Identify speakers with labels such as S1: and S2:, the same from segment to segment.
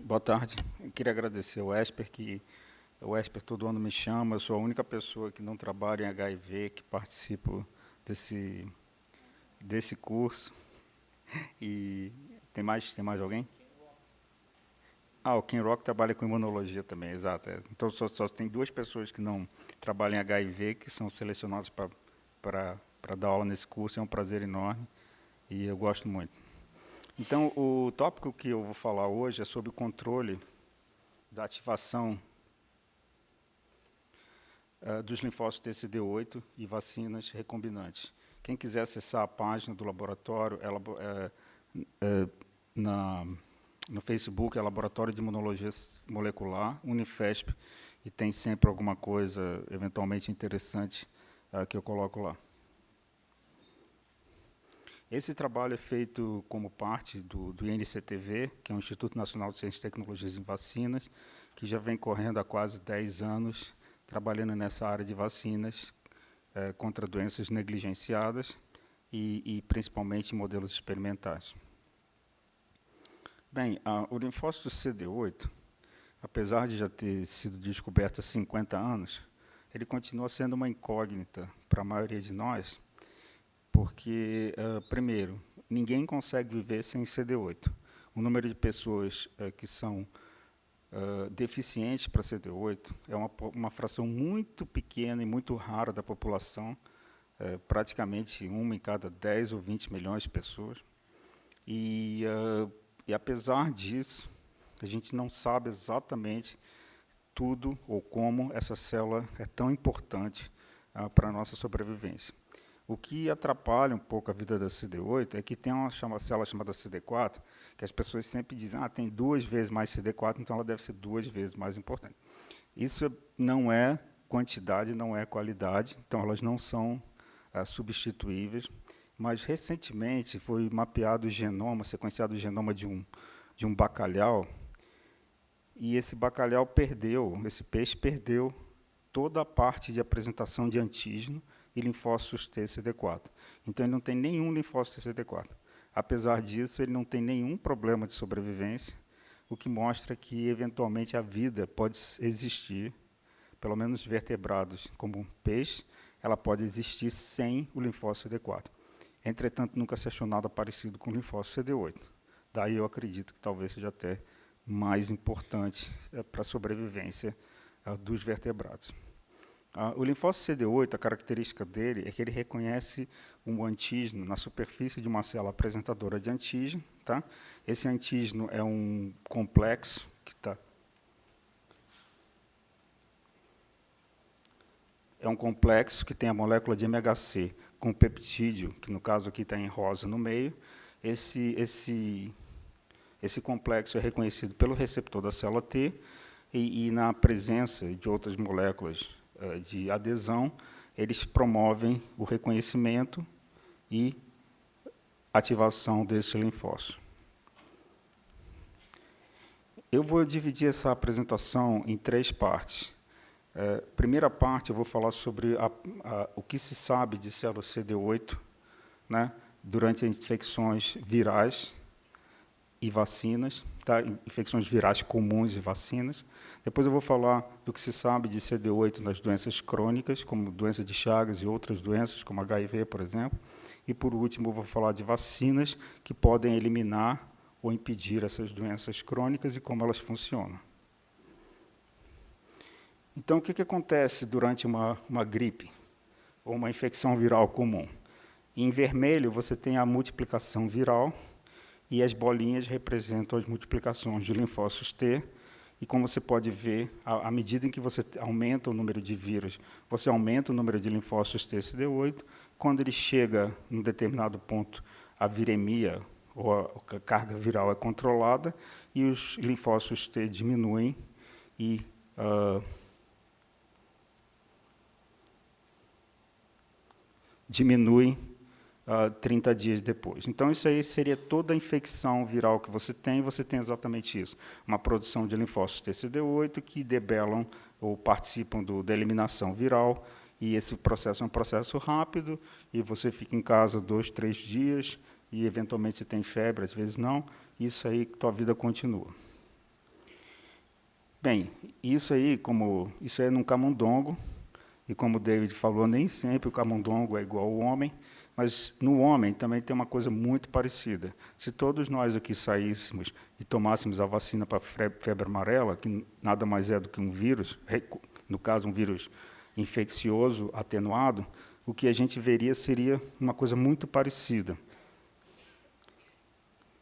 S1: Boa tarde. Eu queria agradecer ao Esper, que o Esper todo ano me chama. Eu sou a única pessoa que não trabalha em HIV, que participo desse, desse curso. E tem mais alguém? Ah, o Ken Rock trabalha com imunologia também, exato. Então só tem duas pessoas que não trabalham em HIV, que são selecionadas para dar aula nesse curso. É um prazer enorme e eu gosto muito. Então, o tópico que eu vou falar hoje é sobre o controle da ativação dos linfócitos TCD8 e vacinas recombinantes. Quem quiser acessar a página do laboratório, é, na, no Facebook é Laboratório de Imunologia Molecular, Unifesp, e tem sempre alguma coisa eventualmente interessante que eu coloco lá. Esse trabalho é feito como parte do INCTV, que é o Instituto Nacional de Ciências e Tecnologias em Vacinas, que já vem correndo há quase 10 anos, trabalhando nessa área de vacinas contra doenças negligenciadas e principalmente em modelos experimentais. Bem, o linfócito CD8, apesar de já ter sido descoberto há 50 anos, ele continua sendo uma incógnita para a maioria de nós, porque, primeiro, ninguém consegue viver sem CD8. O número de pessoas que são deficientes para CD8 é uma fração muito pequena e muito rara da população, praticamente 1 em cada 10 ou 20 milhões de pessoas. E apesar disso, a gente não sabe exatamente tudo ou como essa célula é tão importante para a nossa sobrevivência. O que atrapalha um pouco a vida da CD8 é que tem uma célula chamada CD4, que as pessoas sempre dizem, tem 2 vezes mais CD4, então ela deve ser 2 vezes mais importante. Isso não é quantidade, não é qualidade, então elas não são substituíveis, mas recentemente foi mapeado o genoma, sequenciado o genoma de um bacalhau, e esse bacalhau perdeu, esse peixe perdeu toda a parte de apresentação de antígeno e linfócitos TCD4. Então, ele não tem nenhum linfócito TCD4. Apesar disso, ele não tem nenhum problema de sobrevivência, o que mostra que, eventualmente, a vida pode existir, pelo menos vertebrados, como um peixe, ela pode existir sem o linfócito CD4. Entretanto, nunca se achou nada parecido com o linfócito CD8. Daí eu acredito que talvez seja até mais importante para a sobrevivência dos vertebrados. O linfócito CD8, a característica dele é que ele reconhece um antígeno na superfície de uma célula apresentadora de antígeno. Tá? Esse antígeno é um complexo que está... É um complexo que tem a molécula de MHC com peptídeo, que no caso aqui está em rosa no meio. Esse complexo é reconhecido pelo receptor da célula T e na presença de outras moléculas de adesão, eles promovem o reconhecimento e ativação desse linfócito. Eu vou dividir essa apresentação em 3 partes. Primeira parte, eu vou falar sobre o que se sabe de célula CD8, né, durante as infecções virais e vacinas, tá? Infecções virais comuns e vacinas. Depois eu vou falar do que se sabe de CD8 nas doenças crônicas, como doença de Chagas e outras doenças, como HIV, por exemplo. E, por último, eu vou falar de vacinas que podem eliminar ou impedir essas doenças crônicas e como elas funcionam. Então, o que acontece durante uma gripe ou uma infecção viral comum? Em vermelho, você tem a multiplicação viral, e as bolinhas representam as multiplicações de linfócitos T, e como você pode ver, à medida em que você aumenta o número de vírus, você aumenta o número de linfócitos TCD8, quando ele chega em um determinado ponto, a viremia, ou a carga viral é controlada, e os linfócitos T diminuem, e diminuem 30 dias depois. Então, isso aí seria toda a infecção viral que você tem exatamente isso. Uma produção de linfócitos TCD8 que debelam ou participam da eliminação viral, e esse processo é um processo rápido, e você fica em casa 2, 3 dias, e eventualmente você tem febre, às vezes não, isso aí, tua vida continua. Bem, isso aí é num camundongo, e como o David falou, nem sempre o camundongo é igual ao homem, mas no homem também tem uma coisa muito parecida. Se todos nós aqui saíssemos e tomássemos a vacina para febre amarela, que nada mais é do que um vírus, no caso um vírus infeccioso atenuado, o que a gente veria seria uma coisa muito parecida.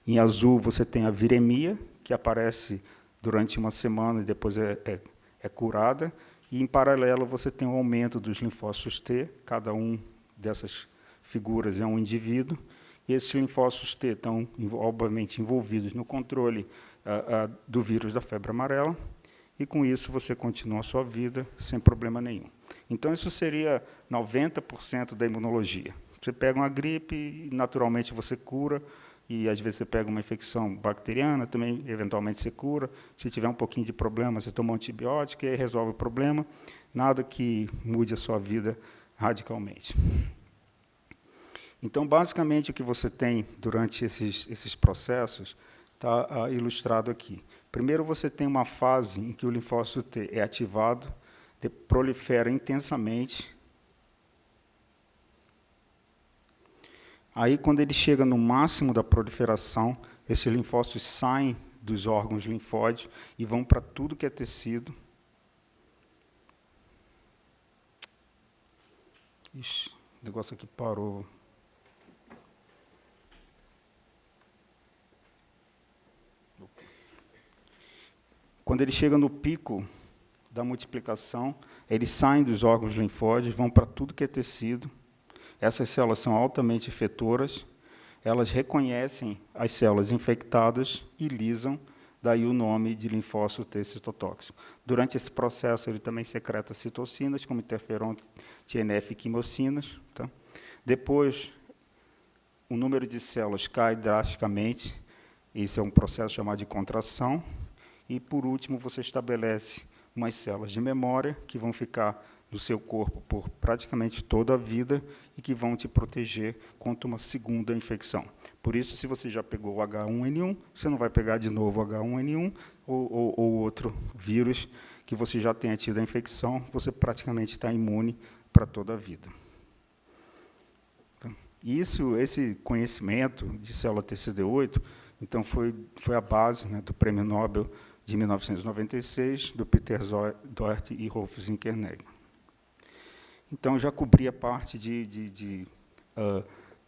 S1: Em azul você tem a viremia, que aparece durante uma semana e depois é curada, e em paralelo você tem o aumento dos linfócitos T, cada um dessas figuras é um indivíduo, e esses linfócitos T estão, obviamente, envolvidos no controle do vírus da febre amarela, e com isso você continua a sua vida sem problema nenhum. Então isso seria 90% da imunologia. Você pega uma gripe e naturalmente você cura, e às vezes você pega uma infecção bacteriana, também eventualmente você cura. Se tiver um pouquinho de problema, você toma um antibiótico e aí resolve o problema. Nada que mude a sua vida radicalmente. Então, basicamente, o que você tem durante esses processos está ilustrado aqui. Primeiro, você tem uma fase em que o linfócito T é ativado, prolifera intensamente. Aí, quando ele chega no máximo da proliferação, esses linfócitos saem dos órgãos linfóides e vão para tudo que é tecido. Ixi, o negócio aqui parou. Quando ele chega no pico da multiplicação, eles saem dos órgãos linfóides, vão para tudo que é tecido. Essas células são altamente efetoras, elas reconhecem as células infectadas e lisam, daí o nome de linfócito T citotóxico. Durante esse processo, ele também secreta citocinas, como interferon, TNF e quimocinas. Tá? Depois, o número de células cai drasticamente, isso é um processo chamado de contração, e, por último, você estabelece umas células de memória que vão ficar no seu corpo por praticamente toda a vida e que vão te proteger contra uma segunda infecção. Por isso, se você já pegou o H1N1, você não vai pegar de novo o H1N1 ou outro vírus que você já tenha tido a infecção, você praticamente está imune para toda a vida. Então, esse conhecimento de célula TCD8, então, foi a base, né, do Prêmio Nobel de 1996, do Peter Doherty e Rolf Zinckernagel. Então, já cobri a parte de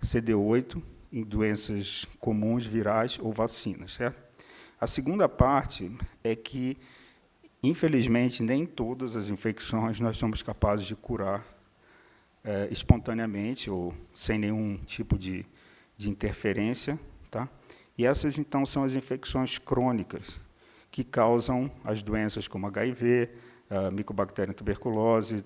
S1: CD8 em doenças comuns, virais ou vacinas, certo? A segunda parte é que, infelizmente, nem todas as infecções nós somos capazes de curar espontaneamente ou sem nenhum tipo de interferência, tá? E essas, então, são as infecções crônicas que causam as doenças como HIV, micobactéria tuberculose,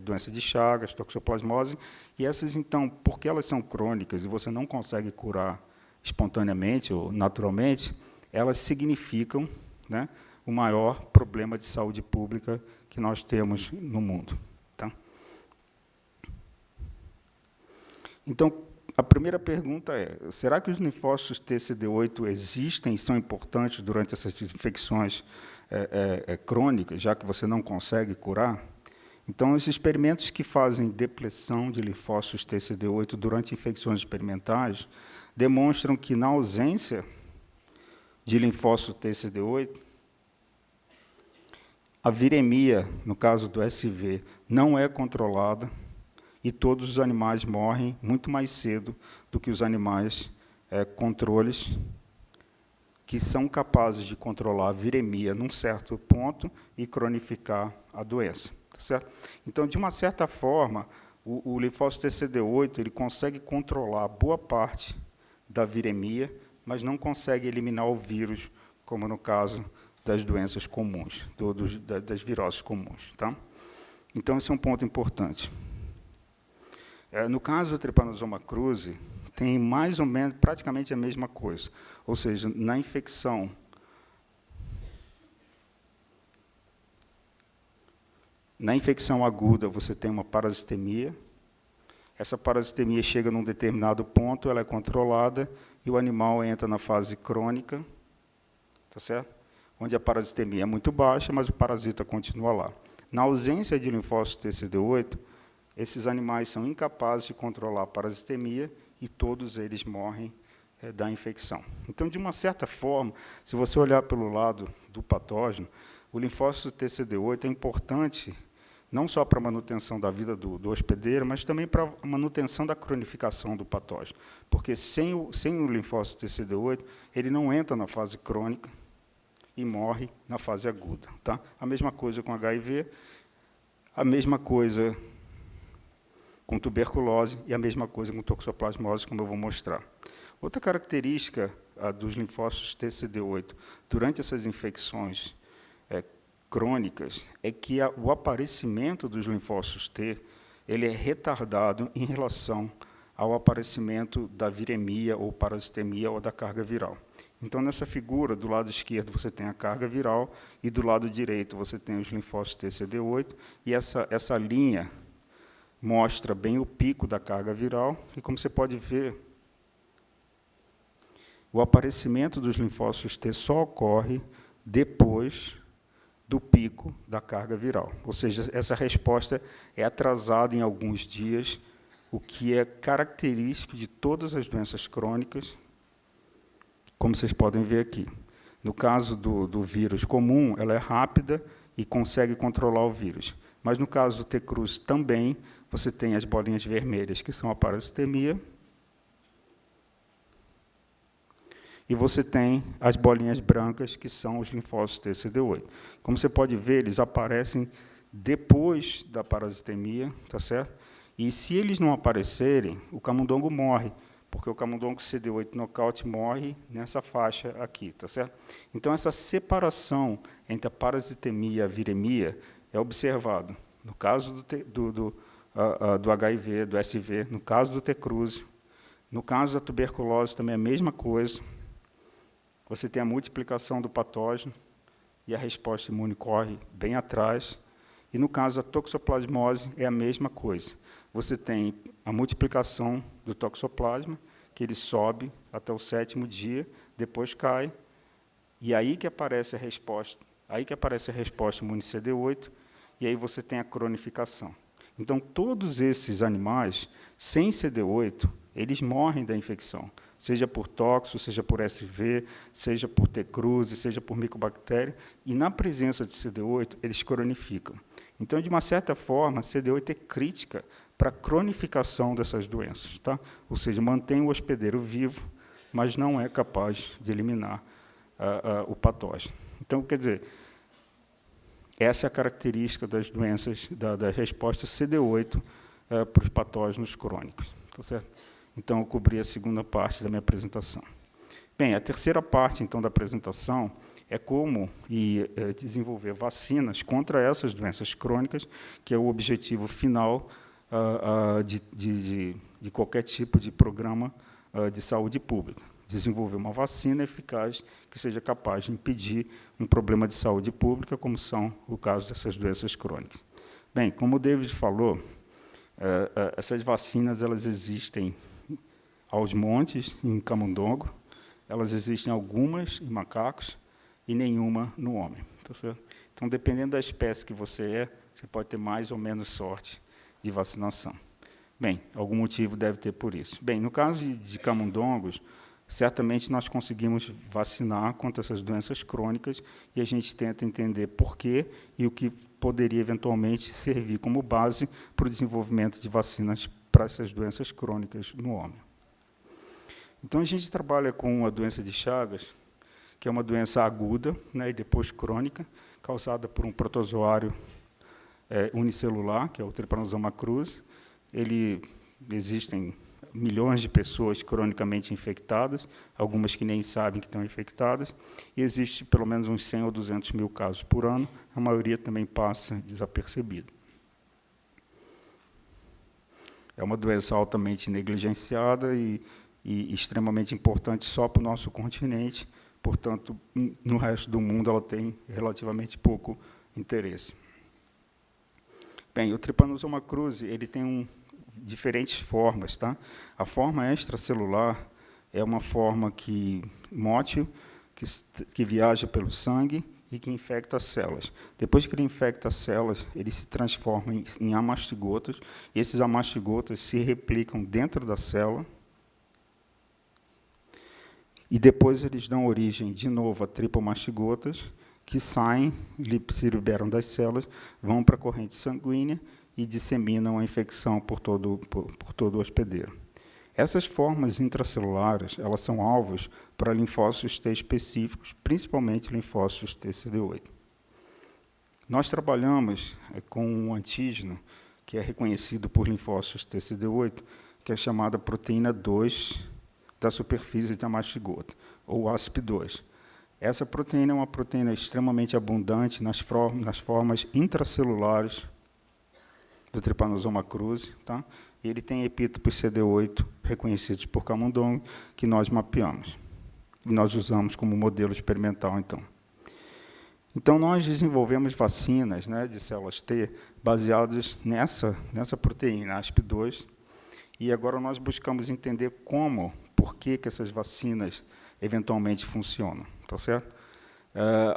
S1: doença de Chagas, toxoplasmose, e essas, então, porque elas são crônicas e você não consegue curar espontaneamente ou naturalmente, elas significam, né, o maior problema de saúde pública que nós temos no mundo. Tá? Então, a primeira pergunta é, será que os linfócitos TCD8 existem e são importantes durante essas infecções crônicas, já que você não consegue curar? Então, os experimentos que fazem depressão de linfócitos TCD8 durante infecções experimentais demonstram que, na ausência de linfócito TCD8, a viremia, no caso do SV, não é controlada e todos os animais morrem muito mais cedo do que os animais controles que são capazes de controlar a viremia num certo ponto e cronificar a doença. Tá certo? Então, de uma certa forma, o linfócito TCD8 ele consegue controlar boa parte da viremia, mas não consegue eliminar o vírus, como no caso das doenças comuns, das viroses comuns. Tá? Então, esse é um ponto importante. No caso do Trypanosoma cruzi, tem mais ou menos praticamente a mesma coisa. Ou seja, na infecção aguda, você tem uma parasitemia, Essa parasitemia chega num determinado ponto, ela é controlada, e o animal entra na fase crônica, tá certo? Onde a parasitemia é muito baixa, mas o parasita continua lá. Na ausência de linfócito TCD8, esses animais são incapazes de controlar a parasitemia e todos eles morrem da infecção. Então, de uma certa forma, se você olhar pelo lado do patógeno, o linfócito TCD8 é importante não só para a manutenção da vida do hospedeiro, mas também para a manutenção da cronificação do patógeno. Porque sem o linfócito TCD8, ele não entra na fase crônica e morre na fase aguda. Tá? A mesma coisa com HIV, a mesma coisa com tuberculose e a mesma coisa com toxoplasmose, como eu vou mostrar. Outra característica dos linfócitos TCD8 durante essas infecções crônicas é que o aparecimento dos linfócitos T ele é retardado em relação ao aparecimento da viremia ou parasitemia ou da carga viral. Então, nessa figura, do lado esquerdo você tem a carga viral e do lado direito você tem os linfócitos TCD8, e essa linha mostra bem o pico da carga viral, e como você pode ver, o aparecimento dos linfócitos T só ocorre depois do pico da carga viral. Ou seja, essa resposta é atrasada em alguns dias, o que é característico de todas as doenças crônicas, como vocês podem ver aqui. No caso do vírus comum, ela é rápida e consegue controlar o vírus. Mas, no caso do T-Cruz, também, você tem as bolinhas vermelhas, que são a parasitemia, e você tem as bolinhas brancas, que são os linfócitos TCD8. Como você pode ver, eles aparecem depois da parasitemia, tá certo? E se eles não aparecerem, o camundongo morre, porque o camundongo CD8 nocaute morre nessa faixa aqui, tá certo? Então, essa separação entre a parasitemia e a viremia é observado no caso do HIV, do SV, no caso do T-Cruz, no caso da tuberculose também é a mesma coisa. Você tem a multiplicação do patógeno e a resposta imune corre bem atrás. E, no caso da toxoplasmose, é a mesma coisa. Você tem a multiplicação do toxoplasma, que ele sobe até o 7º dia, depois cai, e aí que aparece a resposta imune CD8, e aí você tem a cronificação. Então, todos esses animais, sem CD8, eles morrem da infecção, seja por toxo, seja por SV, seja por T-Cruz, seja por micobactéria, e na presença de CD8, eles cronificam. Então, de uma certa forma, a CD8 é crítica para a cronificação dessas doenças, tá? Ou seja, mantém o hospedeiro vivo, mas não é capaz de eliminar o patógeno. Então, quer dizer, essa é a característica das doenças, da resposta CD8 para os patógenos crônicos. Tá certo? Então, eu cobri a segunda parte da minha apresentação. Bem, a terceira parte, então, da apresentação é como desenvolver vacinas contra essas doenças crônicas, que é o objetivo final de qualquer tipo de programa de saúde pública. Desenvolver uma vacina eficaz que seja capaz de impedir um problema de saúde pública, como são o caso dessas doenças crônicas. Bem, como o David falou, essas vacinas elas existem aos montes em camundongo, elas existem algumas em macacos e nenhuma no homem. Tá certo? Então, dependendo da espécie que você pode ter mais ou menos sorte de vacinação. Bem, algum motivo deve ter por isso. Bem, no caso de camundongos, certamente nós conseguimos vacinar contra essas doenças crônicas e a gente tenta entender por quê e o que poderia eventualmente servir como base para o desenvolvimento de vacinas para essas doenças crônicas no homem. Então, a gente trabalha com a doença de Chagas, que é uma doença aguda, né, e depois crônica, causada por um protozoário unicelular, que é o Trypanosoma cruzi. Existem milhões de pessoas cronicamente infectadas, algumas que nem sabem que estão infectadas, e existe pelo menos uns 100 ou 200 mil casos por ano, a maioria também passa desapercebida. É uma doença altamente negligenciada e extremamente importante só para o nosso continente, portanto, no resto do mundo ela tem relativamente pouco interesse. Bem, o Trypanosoma cruzi ele tem diferentes formas, tá? A forma extracelular é uma forma mótil, que viaja pelo sangue e que infecta as células. Depois que ele infecta as células, ele se transforma em amastigotas, e esses amastigotas se replicam dentro da célula, e depois eles dão origem, de novo, a tripomastigotas, que saem, se liberam das células, vão para a corrente sanguínea e disseminam a infecção por todo o hospedeiro. Essas formas intracelulares, elas são alvos para linfócitos T específicos, principalmente linfócitos TCD8. Nós trabalhamos com um antígeno que é reconhecido por linfócitos TCD8, que é chamada proteína 2 da superfície de amastigota, ou ASP2. Essa proteína é uma proteína extremamente abundante nas formas intracelulares do Trypanosoma cruzi, tá? Ele tem epítopos CD8 reconhecidos por camundongo, que nós mapeamos. E nós usamos como modelo experimental, então. Então, nós desenvolvemos vacinas, né, de células T baseadas nessa proteína, ASP2, e agora nós buscamos entender por que essas vacinas eventualmente funcionam, tá certo?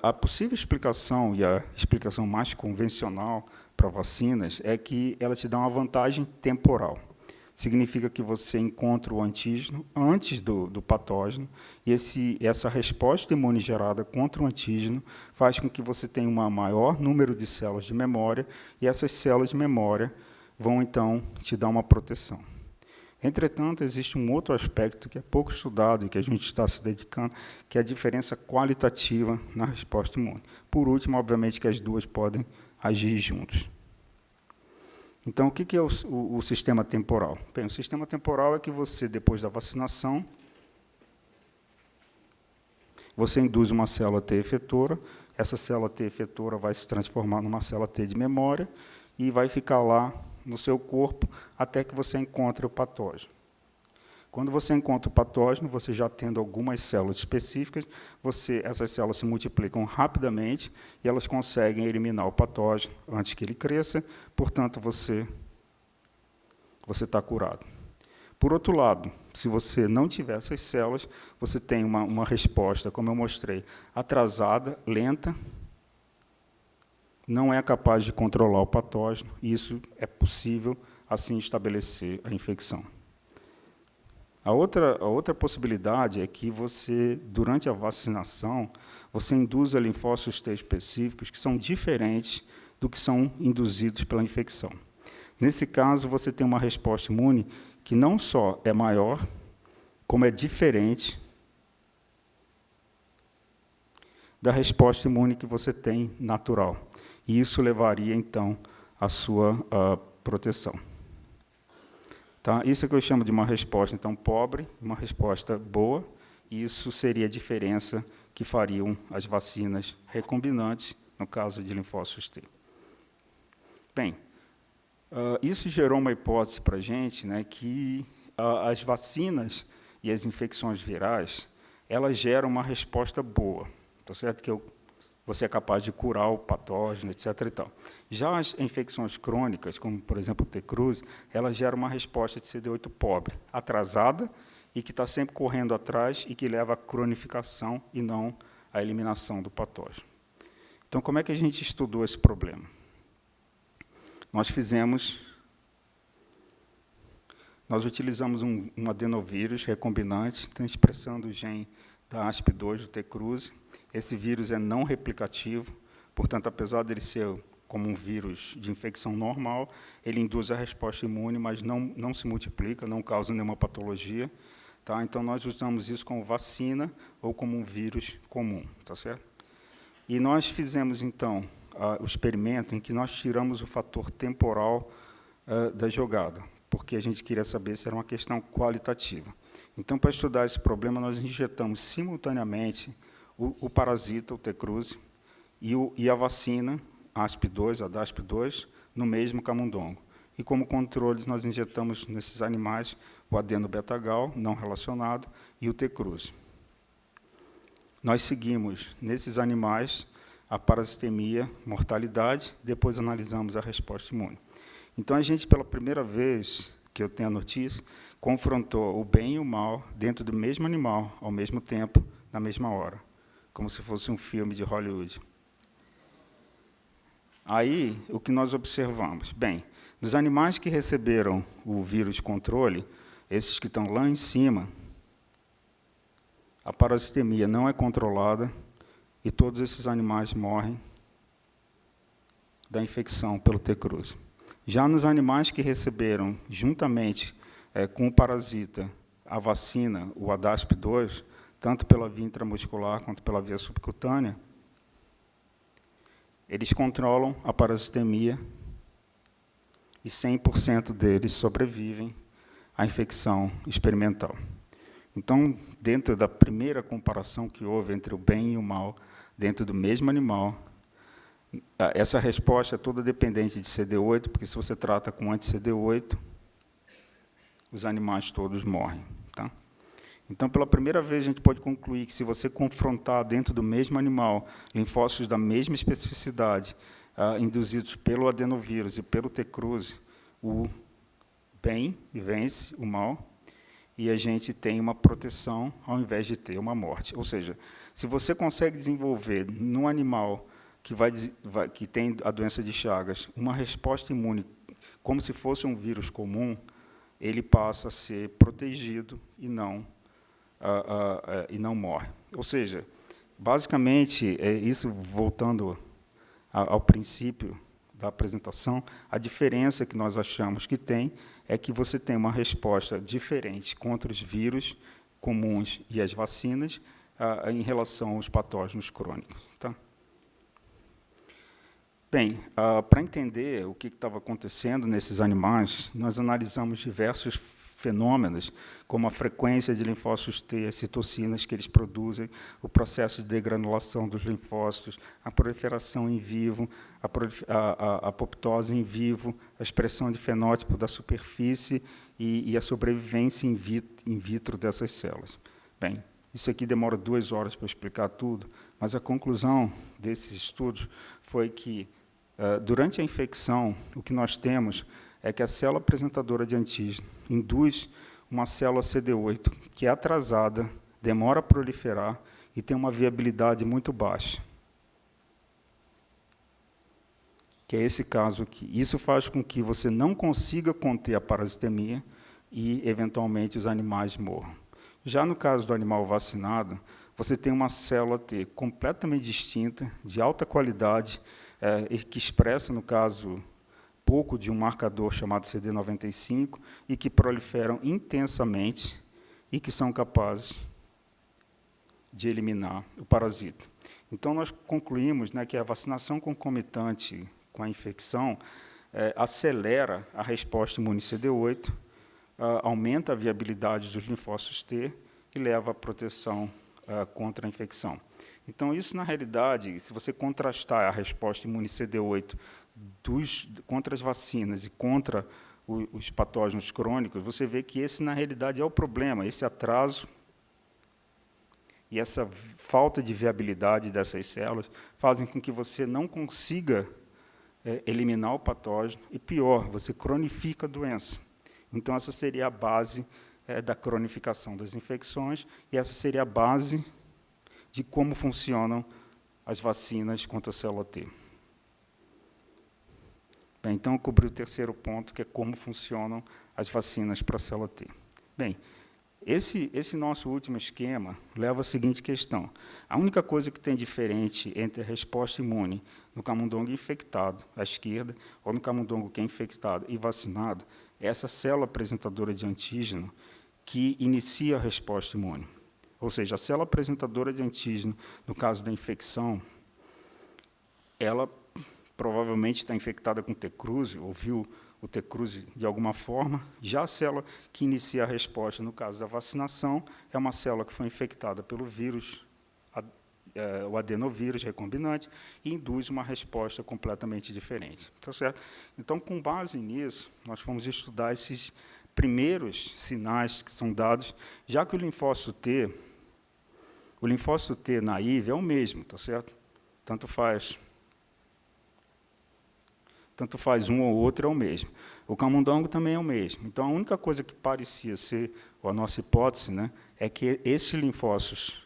S1: A possível explicação, e a explicação mais convencional para vacinas, é que ela te dá uma vantagem temporal. Significa que você encontra o antígeno antes do patógeno, e essa resposta imune gerada contra o antígeno faz com que você tenha um maior número de células de memória, e essas células de memória vão, então, te dar uma proteção. Entretanto, existe um outro aspecto que é pouco estudado e que a gente está se dedicando, que é a diferença qualitativa na resposta imune. Por último, obviamente, que as duas podem agir juntos. Então, o que é o sistema temporal? Bem, o sistema temporal é que você, depois da vacinação, você induz uma célula T efetora, essa célula T efetora vai se transformar numa célula T de memória e vai ficar lá no seu corpo até que você encontre o patógeno. Quando você encontra o patógeno, você já tendo algumas células específicas, essas células se multiplicam rapidamente e elas conseguem eliminar o patógeno antes que ele cresça, portanto, você está curado. Por outro lado, se você não tiver essas células, você tem uma resposta, como eu mostrei, atrasada, lenta, não é capaz de controlar o patógeno, e isso é possível, assim, estabelecer a infecção. A outra possibilidade é que você, durante a vacinação, você induza linfócitos T específicos que são diferentes do que são induzidos pela infecção. Nesse caso, você tem uma resposta imune que não só é maior, como é diferente da resposta imune que você tem natural. E isso levaria, então, à sua proteção. Tá? Isso é o que eu chamo de uma resposta, então, pobre, uma resposta boa, e isso seria a diferença que fariam as vacinas recombinantes, no caso de linfócitos T. Bem, isso gerou uma hipótese para a gente, né, que as vacinas e as infecções virais, elas geram uma resposta boa, tá certo? Que você é capaz de curar o patógeno, etc. E tal. Já as infecções crônicas, como, por exemplo, o T. cruzi, elas geram uma resposta de CD8 pobre, atrasada, e que está sempre correndo atrás e que leva à cronificação e não à eliminação do patógeno. Então, como é que a gente estudou esse problema? Nós utilizamos um adenovírus recombinante, então, expressando o gene da ASP2 do T. cruzi. Esse vírus é não replicativo, portanto, apesar dele ser como um vírus de infecção normal, ele induz a resposta imune, mas não se multiplica, não causa nenhuma patologia. Tá? Então, nós usamos isso como vacina ou como um vírus comum. Tá certo? E nós fizemos, então, o experimento em que nós tiramos o fator temporal da jogada, porque a gente queria saber se era uma questão qualitativa. Então, para estudar esse problema, nós injetamos simultaneamente o parasita, o T. cruzi, e a vacina, a ASP2, a DASP2, no mesmo camundongo. E, como controle, nós injetamos nesses animais o adenobetagal, não relacionado, e o T. cruzi. Nós seguimos, nesses animais, a parasitemia, mortalidade, depois analisamos a resposta imune. Então, a gente, pela primeira vez, que eu tenho a notícia, confrontou o bem e o mal dentro do mesmo animal, ao mesmo tempo, na mesma hora, como se fosse um filme de Hollywood. Aí, o que nós observamos? Bem, dos animais que receberam o vírus controle, esses que estão lá em cima, a parasitemia não é controlada e todos esses animais morrem da infecção pelo T. cruzi. Já nos animais que receberam, juntamente com o parasita, a vacina, o ADASP2, tanto pela via intramuscular quanto pela via subcutânea, eles controlam a parasitemia e 100% deles sobrevivem à infecção experimental. Então, dentro da primeira comparação que houve entre o bem e o mal, dentro do mesmo animal, essa resposta é toda dependente de CD8, porque se você trata com anti-CD8, os animais todos morrem. Tá? Então, pela primeira vez, a gente pode concluir que se você confrontar dentro do mesmo animal linfócitos da mesma especificidade, induzidos pelo adenovírus e pelo T. cruzi, o bem vence o mal, e a gente tem uma proteção ao invés de ter uma morte. Ou seja, se você consegue desenvolver num animal que tem a doença de Chagas uma resposta imune como se fosse um vírus comum, ele passa a ser protegido e não morre. Ou seja, basicamente, isso voltando ao princípio da apresentação, a diferença que nós achamos que tem é que você tem uma resposta diferente contra os vírus comuns e as vacinas em relação aos patógenos crônicos. Tá? Bem, para entender o que estava acontecendo nesses animais, nós analisamos diversos fenômenos, como a frequência de linfócitos T, as citocinas que eles produzem, o processo de degranulação dos linfócitos, a proliferação em vivo, a apoptose em vivo, a expressão de fenótipo da superfície e a sobrevivência in vitro dessas células. Bem, isso aqui demora 2 horas para explicar tudo, mas a conclusão desses estudos foi que, durante a infecção, o que nós temos é que a célula apresentadora de antígeno induz uma célula CD8, que é atrasada, demora a proliferar e tem uma viabilidade muito baixa. Que é esse caso aqui. Isso faz com que você não consiga conter a parasitemia e, eventualmente, os animais morram. Já no caso do animal vacinado, você tem uma célula T completamente distinta, de alta qualidade, que expressa, no caso, pouco de um marcador chamado CD95 e que proliferam intensamente e que são capazes de eliminar o parasita. Então, nós concluímos, né, que a vacinação concomitante com a infecção acelera a resposta imune CD8, aumenta a viabilidade dos linfócitos T e leva à proteção contra a infecção. Então, isso, na realidade, se você contrastar a resposta imune CD8 contra as vacinas e contra os patógenos crônicos, você vê que esse, na realidade, é o problema, esse atraso e essa falta de viabilidade dessas células fazem com que você não consiga eliminar o patógeno e, pior, você cronifica a doença. Então, essa seria a base da cronificação das infecções e essa seria a base de como funcionam as vacinas contra a célula T. Bem, então, eu cobri o terceiro ponto, que é como funcionam as vacinas para a célula T. Bem, esse nosso último esquema leva à seguinte questão. A única coisa que tem diferente entre a resposta imune no camundongo infectado, à esquerda, ou no camundongo que é infectado e vacinado, é essa célula apresentadora de antígeno que inicia a resposta imune. Ou seja, a célula apresentadora de antígeno, no caso da infecção, ela provavelmente está infectada com T. cruzi, ou viu o T. cruzi de alguma forma. Já a célula que inicia a resposta, no caso da vacinação, é uma célula que foi infectada pelo vírus, o adenovírus recombinante, e induz uma resposta completamente diferente. Tá certo? Então, com base nisso, nós fomos estudar esses primeiros sinais que são dados, já que o linfócito T naive é o mesmo, tá certo? Tanto faz um ou outro é o mesmo. O camundongo também é o mesmo. Então, a única coisa que parecia ser, ou a nossa hipótese, né, é que esses linfócitos,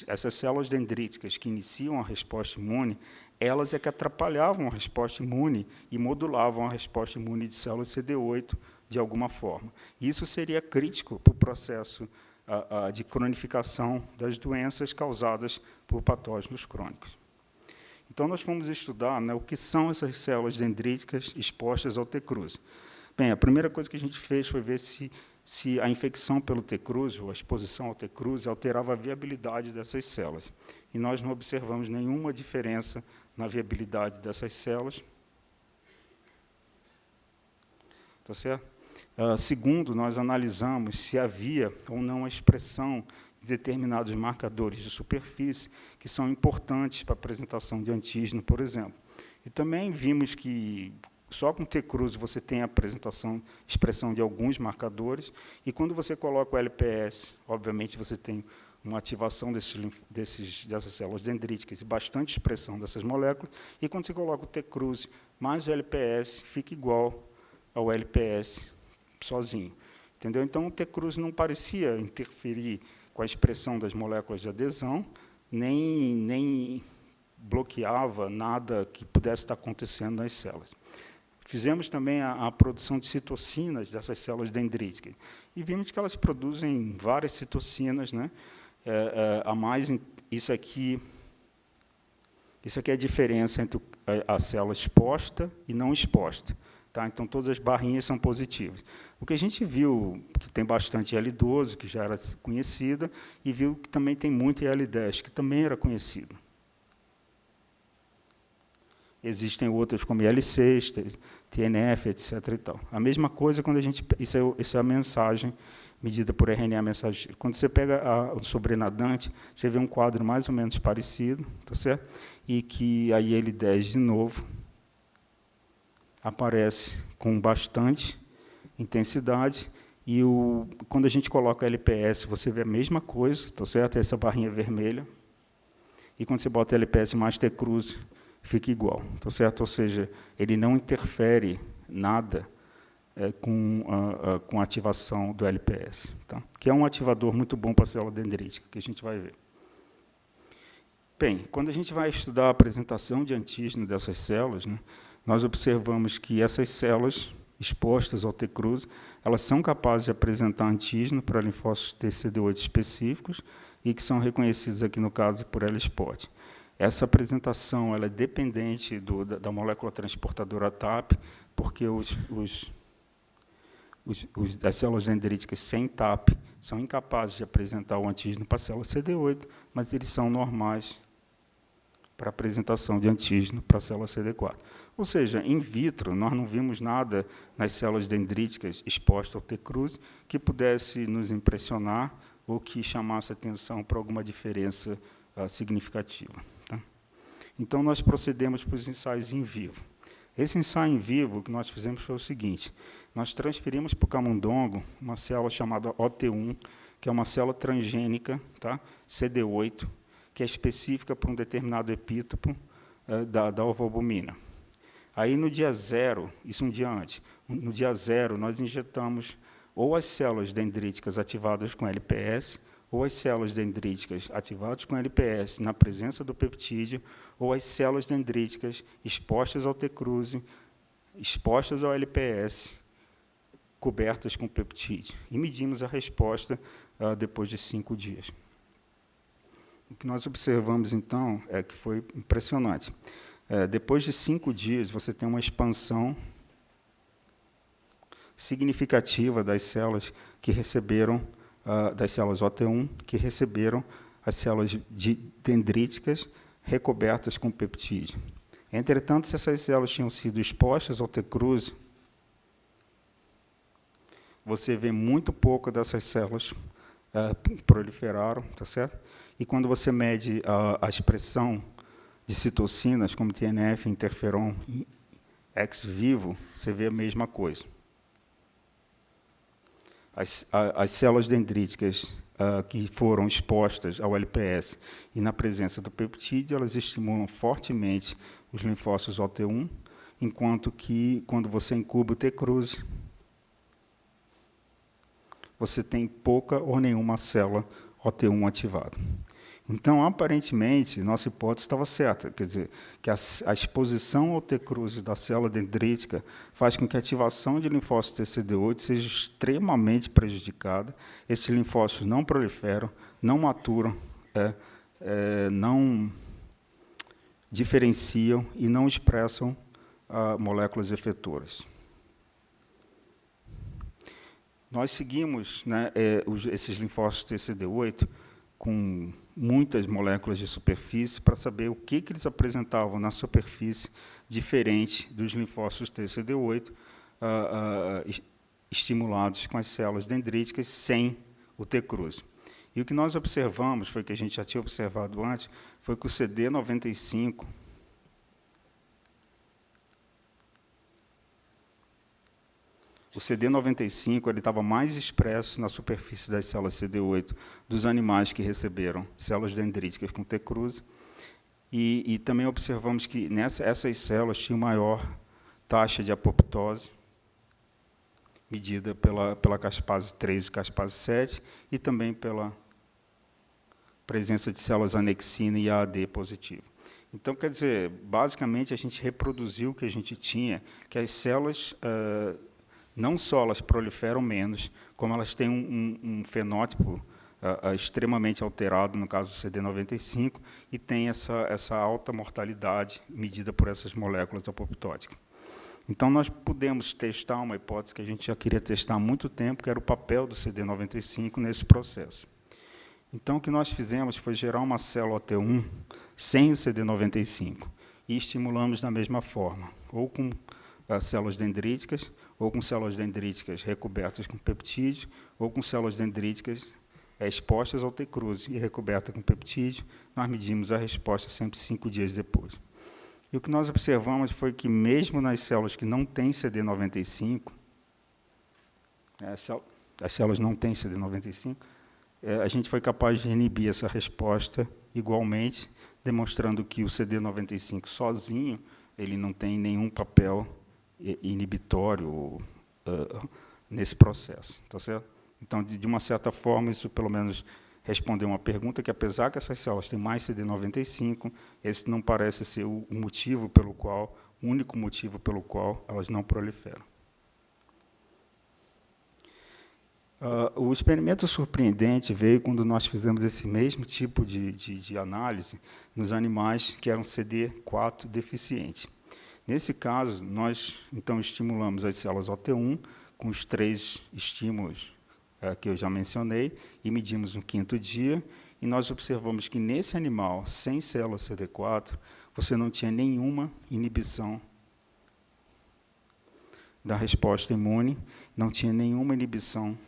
S1: essas células dendríticas que iniciam a resposta imune, elas é que atrapalhavam a resposta imune e modulavam a resposta imune de células CD8 de alguma forma. Isso seria crítico para o processo de cronificação das doenças causadas por patógenos crônicos. Então, nós fomos estudar, né, o que são essas células dendríticas expostas ao T-Cruzi. Bem, a primeira coisa que a gente fez foi ver se a infecção pelo T-Cruzi, ou a exposição ao T-Cruzi, alterava a viabilidade dessas células. E nós não observamos nenhuma diferença na viabilidade dessas células. Tá certo? Segundo, nós analisamos se havia ou não a expressão de determinados marcadores de superfície que são importantes para a apresentação de antígeno, por exemplo. E também vimos que só com T-Cruzi você tem a expressão de alguns marcadores, e quando você coloca o LPS, obviamente você tem uma ativação dessas células dendríticas e bastante expressão dessas moléculas, e quando você coloca o T-Cruzi mais o LPS, fica igual ao LPS sozinho. Entendeu? Então, o T-Cruzi não parecia interferir com a expressão das moléculas de adesão, nem bloqueava nada que pudesse estar acontecendo nas células. Fizemos também a produção de citocinas dessas células dendríticas, e vimos que elas produzem várias citocinas, né? A mais, isso aqui é a diferença entre a célula exposta e não exposta. Tá? Então, todas as barrinhas são positivas. O que a gente viu, que tem bastante IL-12, que já era conhecida, e viu que também tem muito IL-10, que também era conhecido. Existem outras, como IL-6, TNF, etc. E tal. A mesma coisa quando a gente... Isso é a mensagem medida por RNA mensageiro. Quando você pega o sobrenadante, você vê um quadro mais ou menos parecido, tá certo? E que a IL-10, de novo, aparece com bastante intensidade, e quando a gente coloca o LPS, você vê a mesma coisa, tá certo? Essa barrinha vermelha. E quando você bota LPS mais T-Cruzi, fica igual, tá certo? Ou seja, ele não interfere nada com a ativação do LPS, tá? Que é um ativador muito bom para a célula dendrítica, que a gente vai ver. Bem, quando a gente vai estudar a apresentação de antígeno dessas células, né, nós observamos que essas células expostas ao T-Cruzi, elas são capazes de apresentar antígeno para linfócitos TCD8 específicos e que são reconhecidos aqui no caso por L-Spot. Essa apresentação ela é dependente da molécula transportadora TAP, porque as células dendríticas sem TAP são incapazes de apresentar o antígeno para a célula CD8, mas eles são normais para a apresentação de antígeno para a célula CD4. Ou seja, in vitro, nós não vimos nada nas células dendríticas expostas ao T-Cruzi que pudesse nos impressionar ou que chamasse atenção para alguma diferença significativa. Tá? Então, nós procedemos para os ensaios em vivo. Esse ensaio em vivo que nós fizemos foi o seguinte: nós transferimos para o camundongo uma célula chamada OT1, que é uma célula transgênica, tá? CD8, que é específica para um determinado epítopo da ovoalbumina. Aí, no dia 0, isso um dia antes, no dia 0, nós injetamos ou as células dendríticas ativadas com LPS, ou as células dendríticas ativadas com LPS na presença do peptídeo, ou as células dendríticas expostas ao T-Cruzi, expostas ao LPS, cobertas com peptídeo. E medimos a resposta depois de 5 dias. O que nós observamos, então, é que foi impressionante. Depois de 5 dias, você tem uma expansão significativa das células que receberam, das células OT1, que receberam as células dendríticas recobertas com peptídeo. Entretanto, se essas células tinham sido expostas ao T-Cruzi, você vê muito pouco dessas células proliferaram, tá certo? E quando você mede a expressão de citocinas, como TNF, interferon, ex vivo, você vê a mesma coisa. As células dendríticas que foram expostas ao LPS e na presença do peptídeo, elas estimulam fortemente os linfócitos OT1, enquanto que, quando você incuba o T-cruze, você tem pouca ou nenhuma célula OT1 ativada. Então, aparentemente, nossa hipótese estava certa, quer dizer, que a exposição ao T-cruze da célula dendrítica faz com que a ativação de linfócitos TCD8 seja extremamente prejudicada, esses linfócitos não proliferam, não maturam, não diferenciam e não expressam moléculas efetoras. Nós seguimos, né, esses linfócitos TCD8 com muitas moléculas de superfície para saber o que eles apresentavam na superfície diferente dos linfócitos TCD8 estimulados com as células dendríticas sem o T-cruze. E o que nós observamos, foi que a gente já tinha observado antes, foi que o CD95 ele estava mais expresso na superfície das células CD8 dos animais que receberam células dendríticas com T-cruze, e também observamos que essas células tinham maior taxa de apoptose, medida pela caspase 3 e caspase 7, e também pela presença de células anexina e AAD positivo. Então, quer dizer, basicamente, a gente reproduziu o que a gente tinha, que as células, não só elas proliferam menos, como elas têm um fenótipo extremamente alterado, no caso do CD95, e tem essa alta mortalidade medida por essas moléculas apoptóticas. Então, nós pudemos testar uma hipótese que a gente já queria testar há muito tempo, que era o papel do CD95 nesse processo. Então, o que nós fizemos foi gerar uma célula T1 sem o CD95 e estimulamos da mesma forma, ou com células dendríticas, ou com células dendríticas recobertas com peptídeo, ou com células dendríticas expostas ao T-cruze e recobertas com peptídeo. Nós medimos a resposta sempre 5 dias depois. E o que nós observamos foi que, mesmo nas células que não têm CD95, as células não têm CD95, a gente foi capaz de inibir essa resposta igualmente, demonstrando que o CD95 sozinho ele não tem nenhum papel inibitório nesse processo. Tá certo? Então, de uma certa forma, isso pelo menos respondeu uma pergunta que, apesar que essas células têm mais CD95, esse não parece ser o motivo pelo qual, o único motivo pelo qual elas não proliferam. O experimento surpreendente veio quando nós fizemos esse mesmo tipo de análise nos animais que eram CD4 deficientes. Nesse caso, nós, então, estimulamos as células OT1 com os 3 estímulos que eu já mencionei, e medimos no 5º dia, e nós observamos que, nesse animal, sem célula CD4, você não tinha nenhuma inibição da resposta imune, não tinha nenhuma inibição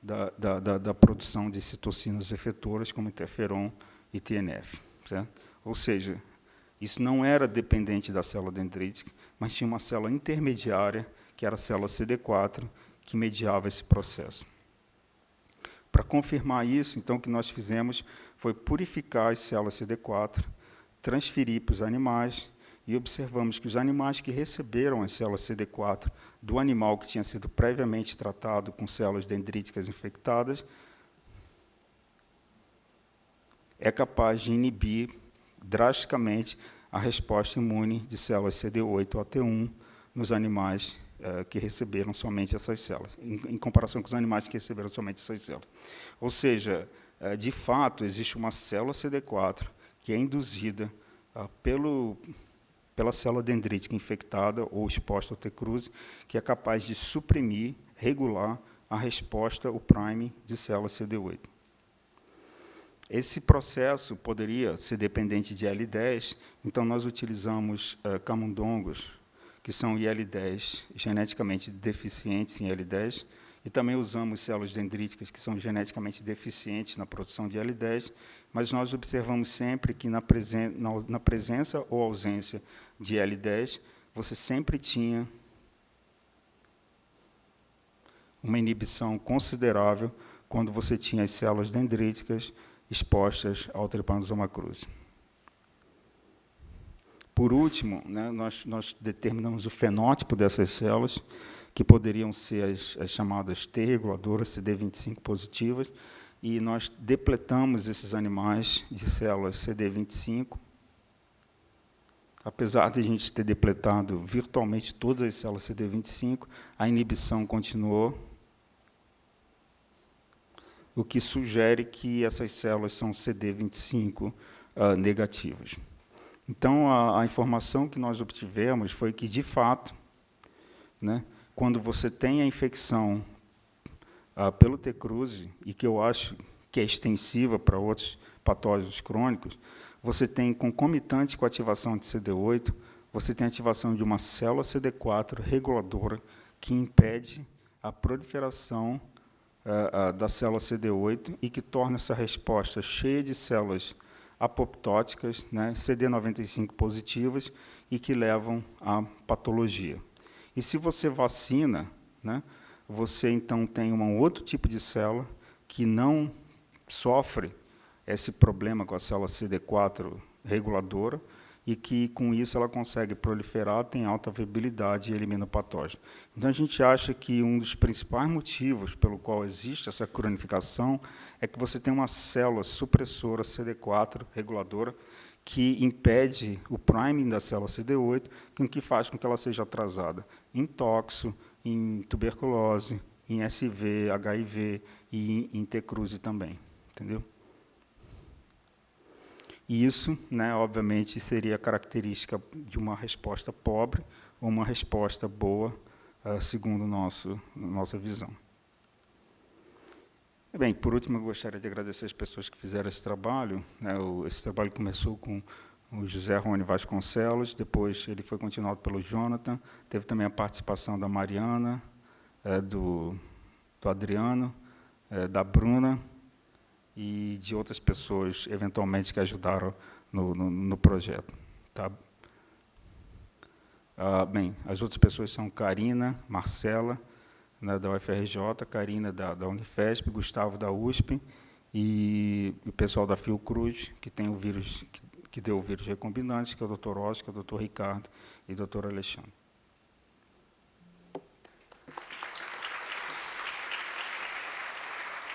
S1: da produção de citocinas efetoras, como interferon e TNF. Certo? Ou seja, isso não era dependente da célula dendrítica, mas tinha uma célula intermediária, que era a célula CD4, que mediava esse processo. Para confirmar isso, então, o que nós fizemos foi purificar as células CD4, transferir para os animais, e observamos que os animais que receberam as células CD4 do animal que tinha sido previamente tratado com células dendríticas infectadas, é capaz de inibir drasticamente a resposta imune de células CD8 ou AT1 nos animais que receberam somente essas células, em comparação com os animais que receberam somente essas células. Ou seja, de fato, existe uma célula CD4 que é induzida pela célula dendrítica infectada ou exposta ao T-cruze, que é capaz de suprimir, regular a resposta, o prime de células CD8. Esse processo poderia ser dependente de IL-10, então nós utilizamos camundongos, que são IL-10 geneticamente deficientes em IL-10, e também usamos células dendríticas que são geneticamente deficientes na produção de IL-10, mas nós observamos sempre que na presença ou ausência de IL-10, você sempre tinha uma inibição considerável quando você tinha as células dendríticas expostas ao Trypanosoma cruzi. Por último, né, nós determinamos o fenótipo dessas células, que poderiam ser as chamadas T reguladoras, CD25 positivas, e nós depletamos esses animais de células CD25. Apesar de a gente ter depletado virtualmente todas as células CD25, a inibição continuou, o que sugere que essas células são CD25 negativas. Então, a informação que nós obtivemos foi que, de fato, né, quando você tem a infecção pelo T-cruzi, e que eu acho que é extensiva para outros patógenos crônicos, você tem concomitante com a ativação de CD8, você tem a ativação de uma célula CD4 reguladora que impede a proliferação da célula CD8 e que torna essa resposta cheia de células apoptóticas, né, CD95 positivas, e que levam à patologia. E se você vacina, né, você então tem um outro tipo de célula que não sofre esse problema com a célula CD4 reguladora, e que, com isso, ela consegue proliferar, tem alta viabilidade e elimina o patógeno. Então, a gente acha que um dos principais motivos pelo qual existe essa cronificação é que você tem uma célula supressora CD4 reguladora que impede o priming da célula CD8, que faz com que ela seja atrasada em toxo, em tuberculose, em SV, HIV e em T-cruzi também. Entendeu? E isso, né, obviamente, seria característica de uma resposta pobre ou uma resposta boa, segundo nossa visão. Bem, por último, eu gostaria de agradecer as pessoas que fizeram esse trabalho. Né, esse trabalho começou com o José Rony Vasconcelos, depois ele foi continuado pelo Jonathan, teve também a participação da Mariana, do Adriano, da Bruna, e de outras pessoas, eventualmente, que ajudaram no projeto. Tá? Bem, as outras pessoas são Karina, Marcela, né, da UFRJ, Karina, da Unifesp, Gustavo, da USP, e o pessoal da Fiocruz, que tem o vírus, que deu o vírus recombinante, que é o Dr. Oscar, o Dr. Ricardo e o Dr. Alexandre.